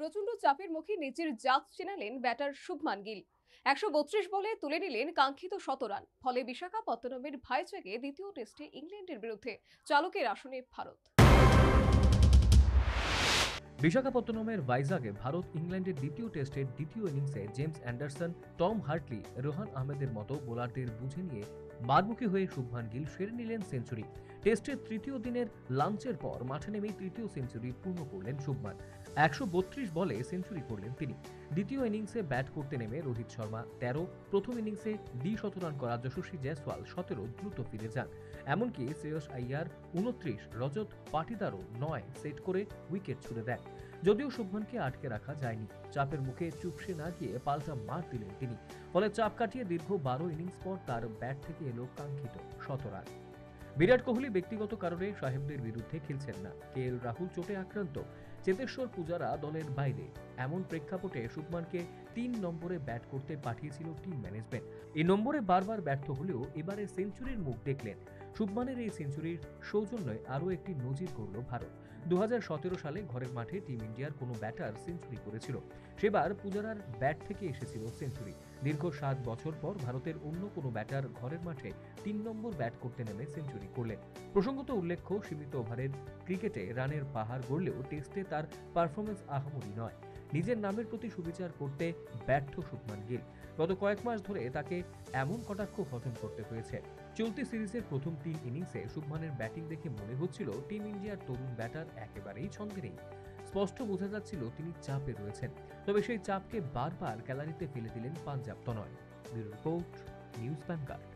প্রচন্ড চাপের মুখে নিজের জাত চেনালেন ব্যাটার শুভমান গিল। 132 বলে তুলে নিলেন কাঙ্ক্ষিত 100 রান। ফলে বিশাখাপত্তনমের ভাইজাগে দ্বিতীয় টেস্টে ইংল্যান্ডের বিরুদ্ধে চালকের আসনে ভারত। বিশাখাপত্তনমের ভাইজাগে ভারত ইংল্যান্ডের দ্বিতীয় টেস্টের দ্বিতীয় ইনিংসে James Anderson, Tom Hartley, Rohan আহমেদের মতো বোলারদের বুঝে নিয়ে মারমুখী হয়ে শুভমান গিল সেরে নিলেন সেঞ্চুরি। টেস্টের তৃতীয় দিনের লাঞ্চের পর মাঠে নেমেই তৃতীয় সেঞ্চুরি পূর্ণ করলেন শুভমান। 132 বলে সেঞ্চুরি করলেন তিনি। দ্বিতীয় ইনিংসে ব্যাট করতে নেমে রোহিত শর্মা 13, প্রথম ইনিংসে দ্বি-শতরান করা যশস্বী জয়সওয়াল 17 দ্রুত ফিরে যান। এমনকি শ্রেয়স আইয়ার 29, রজত পাটিদারও 9 সেট করে উইকেট ছুড়ে দেন। যদিও শুভমানকে আটকে রাখা যায়নি, চাপের মুখে চুপসে না গিয়ে পাল্টা মার দিলেন তিনি। ফলে চাপ কাটিয়ে দীর্ঘ 12 ইনিংস পর তার ব্যাট থেকে এলো কাঙ্ক্ষিত 100 রান। বিরাট কোহলি ব্যক্তিগত কারণে সাহেবদের বিরুদ্ধে খেলছেন না। কেএল রাহুল চোটে আক্রান্ত, চেতেশ্বর পূজারা দলের বাইরে। এমন প্রেক্ষাপটে শুভমানকে 3 নম্বরে ব্যাট করতে পাঠিয়েছিল টিম ম্যানেজমেন্ট। এই নম্বরে বারবার ব্যর্থ হলেও এবারে সেঞ্চুরির মুখ দেখলেন। শুভমানের এই সেঞ্চুরির সৌজন্যে আরও একটি নজির গড়ল ভারত। 2017 সালে ঘরের মাঠে টিম ইন্ডিয়ার কোনো ব্যাটার সেঞ্চুরি করেছিল। সেবার পূজারার ব্যাট থেকে এসেছিল সেঞ্চুরি। দীর্ঘ 7 বছর পর ভারতের অন্য কোনো ব্যাটার ঘরের মাঠে 3 নম্বর ব্যাট করতে নেমে সেঞ্চুরি করলেন। প্রসঙ্গত উল্লেখ্য, সীমিত ওভারের ক্রিকেটে রানের পাহাড় গড়লেও টেস্টে তার পারফরমেন্স আহামরি নয়। নিজের নামের প্রতি সুবিচার করতে ব্যর্থ শুভমান গিল। গত কয়েক মাস ধরে তাকে এমন কটাক্ষ হজম করতে হয়েছে। চলতি সিরিজের প্রথম 3 ইনিংসে শুভমানের ব্যাটিং দেখে মনে হচ্ছিল টিম ইন্ডিয়ার তরুণ ব্যাটার একেবারেই ছন্দে নেই। স্পষ্ট বোঝা যাচ্ছিল তিনি চাপে রয়েছেন। তবে সেই চাপকে বারবার গ্যালারিতে ফেলে দিলেন পাঞ্জাব তনয়। Bureau report, news vanguard.